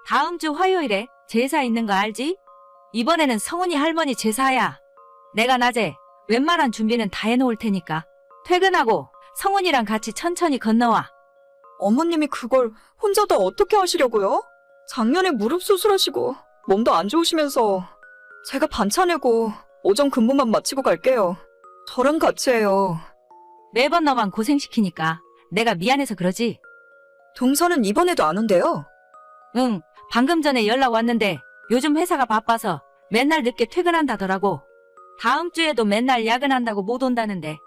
다음 주 화요일에 제사 있는 거 알지? 이번에는 성훈이 할머니 제사야. 내가 낮에 웬만한 준비는 다 해놓을 테니까 퇴근하고 성훈이랑 같이 천천히 건너와. 어머님이 그걸 혼자 다 어떻게 하시려고요? 작년에 무릎 수술하시고 몸도 안 좋으시면서 제가 반차 내고 오전 근무만 마치고 갈게요. 저랑 같이 해요. 매번 너만 고생시키니까 내가 미안해서 그러지. 동서는 이번에도 안 온대요. 응, 방금 전에 연락 왔는데 요즘 회사가 바빠서 맨날 늦게 퇴근한다더라고. 다음 주에도 맨날 야근한다고 못 온다는데.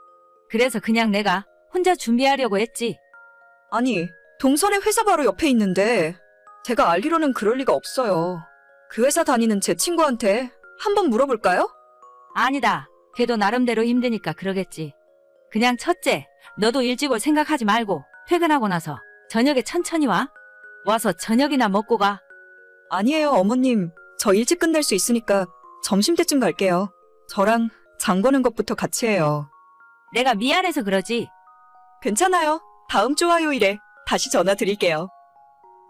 그래서 그냥 내가 혼자 준비하려고 했지. 아니, 동선의 회사 바로 옆에 있는데 제가 알기로는 그럴 리가 없어요. 그 회사 다니는 제 친구한테 한번 물어볼까요? 아니다. 걔도 나름대로 힘드니까 그러겠지. 그냥 첫째, 너도 일찍 올 생각하지 말고 퇴근하고 나서 저녁에 천천히 와. 와서 저녁이나 먹고 가. 아니에요, 어머님. 저 일찍 끝낼 수 있으니까 점심때쯤 갈게요. 저랑 장 보는 것부터 같이 해요. 내가 미안해서 그러지. 괜찮아요. 다음 주 화요일에 다시 전화 드릴게요.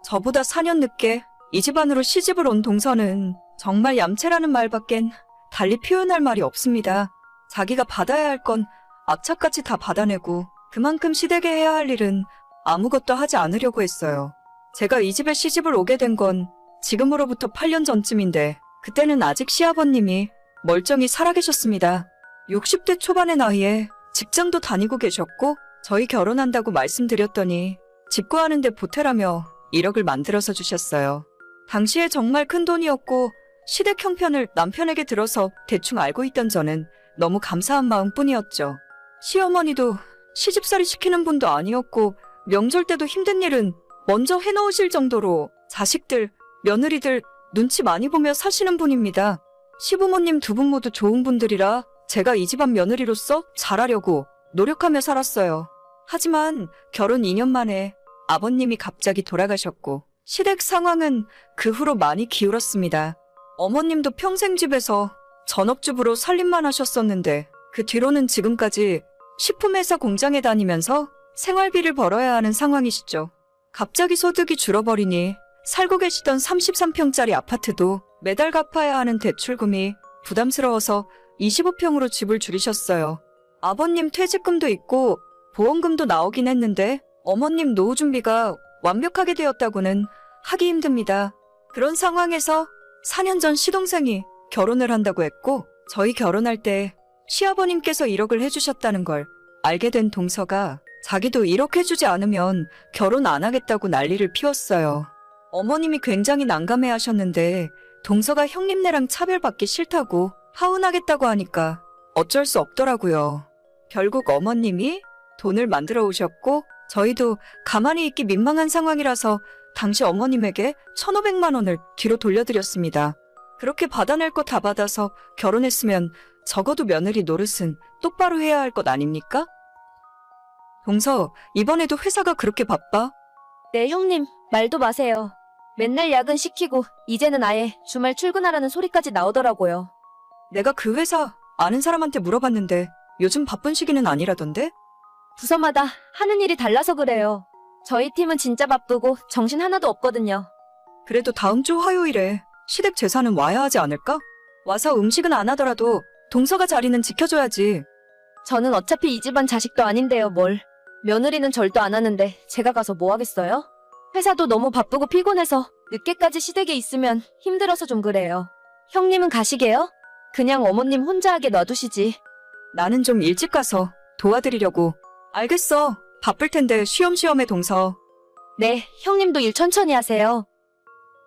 저보다 4년 늦게 이 집안으로 시집을 온 동서는 정말 얌체라는 말밖엔 달리 표현할 말이 없습니다. 자기가 받아야 할 건 악착같이 다 받아내고 그만큼 시댁에 해야 할 일은 아무것도 하지 않으려고 했어요. 제가 이 집에 시집을 오게 된 건 지금으로부터 8년 전쯤인데 그때는 아직 시아버님이 멀쩡히 살아계셨습니다. 60대 초반의 나이에 직장도 다니고 계셨고 저희 결혼한다고 말씀드렸더니 집 구하는데 보태라며 1억을 만들어서 주셨어요. 당시에 정말 큰 돈이었고 시댁 형편을 남편에게 들어서 대충 알고 있던 저는 너무 감사한 마음뿐이었죠. 시어머니도 시집살이 시키는 분도 아니었고 명절 때도 힘든 일은 먼저 해놓으실 정도로 자식들, 며느리들 눈치 많이 보며 사시는 분입니다. 시부모님 두 분 모두 좋은 분들이라 제가 이 집안 며느리로서 잘하려고 노력하며 살았어요. 하지만 결혼 2년 만에 아버님이 갑자기 돌아가셨고 시댁 상황은 그 후로 많이 기울었습니다. 어머님도 평생 집에서 전업주부로 살림만 하셨었는데 그 뒤로는 지금까지 식품회사 공장에 다니면서 생활비를 벌어야 하는 상황이시죠. 갑자기 소득이 줄어버리니 살고 계시던 33평짜리 아파트도 매달 갚아야 하는 대출금이 부담스러워서 25평으로 집을 줄이셨어요. 아버님 퇴직금도 있고 보험금도 나오긴 했는데 어머님 노후 준비가 완벽하게 되었다고는 하기 힘듭니다. 그런 상황에서 4년 전 시동생이 결혼을 한다고 했고 저희 결혼할 때 시아버님께서 1억을 해주셨다는 걸 알게 된 동서가 자기도 1억 해주지 않으면 결혼 안 하겠다고 난리를 피웠어요. 어머님이 굉장히 난감해 하셨는데 동서가 형님네랑 차별받기 싫다고 하운하겠다고 하니까 어쩔 수 없더라고요. 결국 어머님이 돈을 만들어 오셨고 저희도 가만히 있기 민망한 상황이라서 당시 어머님에게 1,500만 원을 뒤로 돌려드렸습니다. 그렇게 받아낼 거 다 받아서 결혼했으면 적어도 며느리 노릇은 똑바로 해야 할 것 아닙니까? 동서, 이번에도 회사가 그렇게 바빠? 네, 형님, 말도 마세요. 맨날 야근 시키고 이제는 아예 주말 출근하라는 소리까지 나오더라고요. 내가 그 회사 아는 사람한테 물어봤는데 요즘 바쁜 시기는 아니라던데? 부서마다 하는 일이 달라서 그래요. 저희 팀은 진짜 바쁘고 정신 하나도 없거든요. 그래도 다음 주 화요일에 시댁 제사는 와야 하지 않을까? 와서 음식은 안 하더라도 동서가 자리는 지켜줘야지. 저는 어차피 이 집안 자식도 아닌데요, 뭘. 며느리는 절도 안 하는데 제가 가서 뭐 하겠어요? 회사도 너무 바쁘고 피곤해서 늦게까지 시댁에 있으면 힘들어서 좀 그래요. 형님은 가시게요? 그냥 어머님 혼자 하게 놔두시지. 나는 좀 일찍 가서 도와드리려고. 알겠어. 바쁠 텐데 쉬엄쉬엄 해, 동서. 네, 형님도 일 천천히 하세요.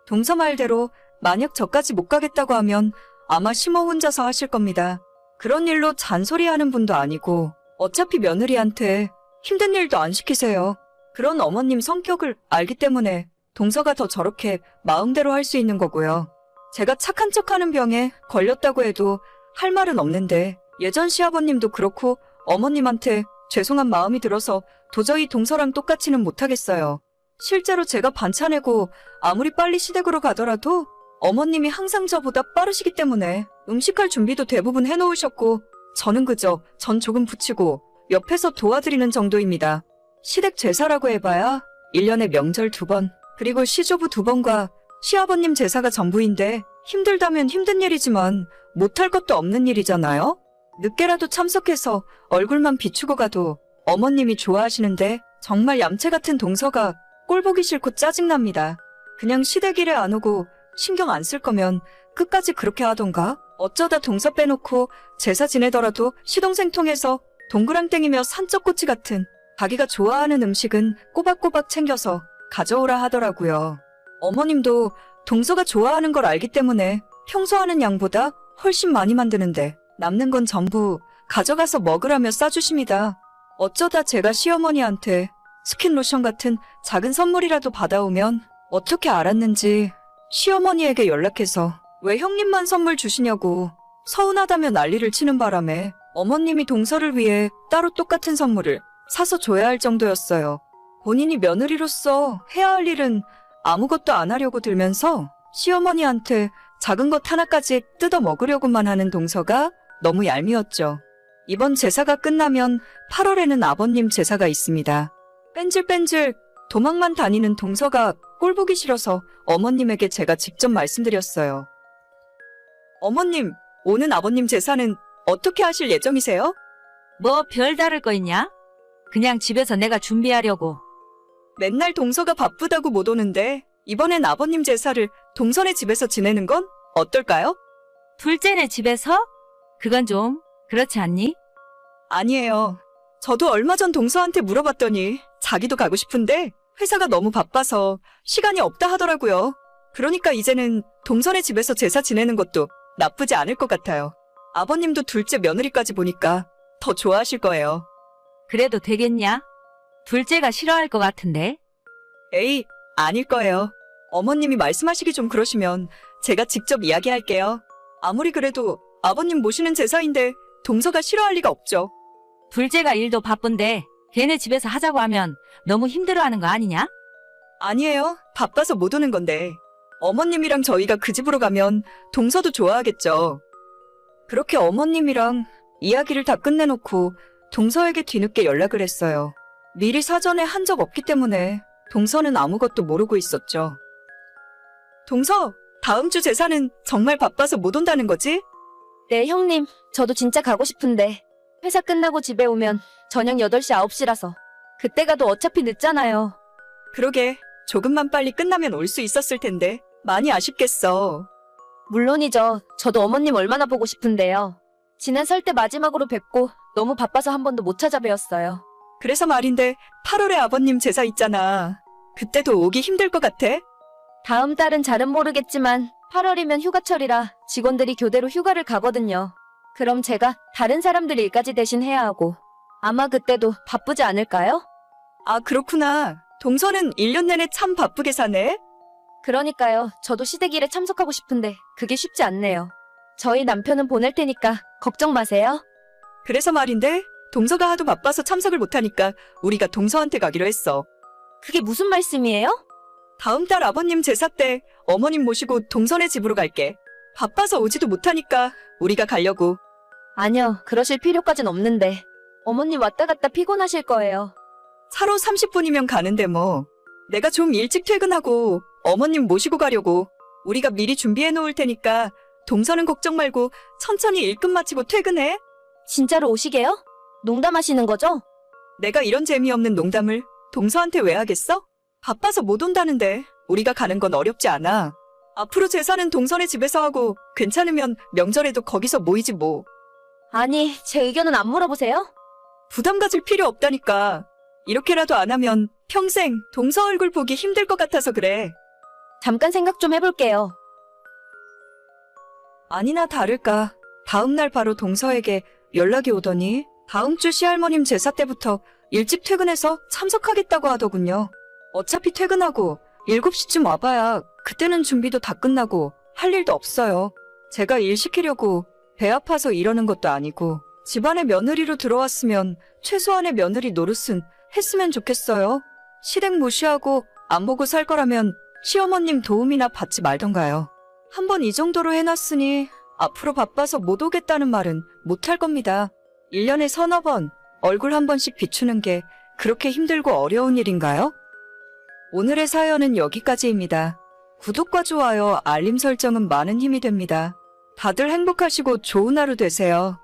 동서 말대로 만약 저까지 못 가겠다고 하면 아마 시모 혼자서 하실 겁니다. 그런 일로 잔소리하는 분도 아니고 어차피 며느리한테 힘든 일도 안 시키세요. 그런 어머님 성격을 알기 때문에 동서가 더 저렇게 마음대로 할 수 있는 거고요. 제가 착한 척하는 병에 걸렸다고 해도 할 말은 없는데 예전 시아버님도 그렇고 어머님한테 죄송한 마음이 들어서 도저히 동서랑 똑같이는 못하겠어요. 실제로 제가 반차 내고 아무리 빨리 시댁으로 가더라도 어머님이 항상 저보다 빠르시기 때문에 음식할 준비도 대부분 해놓으셨고 저는 그저 전 조금 부치고 옆에서 도와드리는 정도입니다. 시댁 제사라고 해봐야 1년에 명절 2번, 그리고 시조부 2번과 시아버님 제사가 전부인데 힘들다면 힘든 일이지만 못할 것도 없는 일이잖아요? 늦게라도 참석해서 얼굴만 비추고 가도 어머님이 좋아하시는데 정말 얌체 같은 동서가 꼴 보기 싫고 짜증납니다. 그냥 시댁일에 안 오고 신경 안 쓸 거면 끝까지 그렇게 하던가? 어쩌다 동서 빼놓고 제사 지내더라도 시동생 통해서 동그랑땡이며 산적꼬치 같은 자기가 좋아하는 음식은 꼬박꼬박 챙겨서 가져오라 하더라고요. 어머님도 동서가 좋아하는 걸 알기 때문에 평소 하는 양보다 훨씬 많이 만드는데 남는 건 전부 가져가서 먹으라며 싸주십니다. 어쩌다 제가 시어머니한테 스킨로션 같은 작은 선물이라도 받아오면 어떻게 알았는지 시어머니에게 연락해서 왜 형님만 선물 주시냐고 서운하다며 난리를 치는 바람에 어머님이 동서를 위해 따로 똑같은 선물을 사서 줘야 할 정도였어요. 본인이 며느리로서 해야 할 일은 아무것도 안 하려고 들면서 시어머니한테 작은 것 하나까지 뜯어 먹으려고만 하는 동서가 너무 얄미웠죠. 이번 제사가 끝나면 8월에는 아버님 제사가 있습니다. 뺀질뺀질 도망만 다니는 동서가 꼴 보기 싫어서 어머님에게 제가 직접 말씀드렸어요. 어머님, 오는 아버님 제사는 어떻게 하실 예정이세요? 뭐 별다를 거 있냐? 그냥 집에서 내가 준비하려고. 맨날 동서가 바쁘다고 못 오는데 이번엔 아버님 제사를 동선의 집에서 지내는 건 어떨까요? 둘째네 집에서? 그건 좀 그렇지 않니? 아니에요. 저도 얼마 전 동서한테 물어봤더니 자기도 가고 싶은데 회사가 너무 바빠서 시간이 없다 하더라고요. 그러니까 이제는 동선의 집에서 제사 지내는 것도 나쁘지 않을 것 같아요. 아버님도 둘째 며느리까지 보니까 더 좋아하실 거예요. 그래도 되겠냐? 둘째가 싫어할 것 같은데. 에이, 아닐 거예요. 어머님이 말씀하시기 좀 그러시면 제가 직접 이야기할게요. 아무리 그래도 아버님 모시는 제사인데 동서가 싫어할 리가 없죠. 둘째가 일도 바쁜데 걔네 집에서 하자고 하면 너무 힘들어하는 거 아니냐? 아니에요. 바빠서 못 오는 건데. 어머님이랑 저희가 그 집으로 가면 동서도 좋아하겠죠. 그렇게 어머님이랑 이야기를 다 끝내놓고 동서에게 뒤늦게 연락을 했어요. 미리 사전에 한 적 없기 때문에 동서는 아무것도 모르고 있었죠. 동서, 다음 주 제사는 정말 바빠서 못 온다는 거지? 네, 형님. 저도 진짜 가고 싶은데 회사 끝나고 집에 오면 저녁 8시, 9시라서 그때 가도 어차피 늦잖아요. 그러게, 조금만 빨리 끝나면 올 수 있었을 텐데 많이 아쉽겠어. 물론이죠. 저도 어머님 얼마나 보고 싶은데요. 지난 설 때 마지막으로 뵙고 너무 바빠서 한 번도 못 찾아뵈었어요. 그래서 말인데 8월에 아버님 제사 있잖아. 그때도 오기 힘들 것 같아? 다음 달은 잘은 모르겠지만 8월이면 휴가철이라 직원들이 교대로 휴가를 가거든요. 그럼 제가 다른 사람들 일까지 대신 해야 하고 아마 그때도 바쁘지 않을까요? 아, 그렇구나. 동서는 1년 내내 참 바쁘게 사네. 그러니까요. 저도 시댁 일에 참석하고 싶은데 그게 쉽지 않네요. 저희 남편은 보낼 테니까 걱정 마세요. 그래서 말인데 동서가 하도 바빠서 참석을 못하니까 우리가 동서한테 가기로 했어. 그게 무슨 말씀이에요? 다음 달 아버님 제사 때 어머님 모시고 동선의 집으로 갈게. 바빠서 오지도 못하니까 우리가 가려고. 아니요. 그러실 필요까진 없는데. 어머님 왔다 갔다 피곤하실 거예요. 차로 30분이면 가는데 뭐. 내가 좀 일찍 퇴근하고 어머님 모시고 가려고. 우리가 미리 준비해 놓을 테니까 동서는 걱정 말고 천천히 일 끝 마치고 퇴근해. 진짜로 오시게요? 농담하시는 거죠? 내가 이런 재미없는 농담을 동서한테 왜 하겠어? 바빠서 못 온다는데 우리가 가는 건 어렵지 않아. 앞으로 제사는 동선의 집에서 하고 괜찮으면 명절에도 거기서 모이지 뭐. 아니, 제 의견은 안 물어보세요? 부담 가질 필요 없다니까. 이렇게라도 안 하면 평생 동서 얼굴 보기 힘들 것 같아서 그래. 잠깐 생각 좀 해볼게요. 아니나 다를까 다음 날 바로 동서에게 연락이 오더니 다음 주 시할머님 제사 때부터 일찍 퇴근해서 참석하겠다고 하더군요. 어차피 퇴근하고 7시쯤 와봐야 그때는 준비도 다 끝나고 할 일도 없어요. 제가 일 시키려고 배 아파서 이러는 것도 아니고 집안에 며느리로 들어왔으면 최소한의 며느리 노릇은 했으면 좋겠어요. 시댁 무시하고 안 보고 살 거라면 시어머님 도움이나 받지 말던가요. 한번 이 정도로 해놨으니 앞으로 바빠서 못 오겠다는 말은 못할 겁니다. 1년에 서너 번 얼굴 한 번씩 비추는 게 그렇게 힘들고 어려운 일인가요? 오늘의 사연은 여기까지입니다. 구독과 좋아요, 알림 설정은 많은 힘이 됩니다. 다들 행복하시고 좋은 하루 되세요.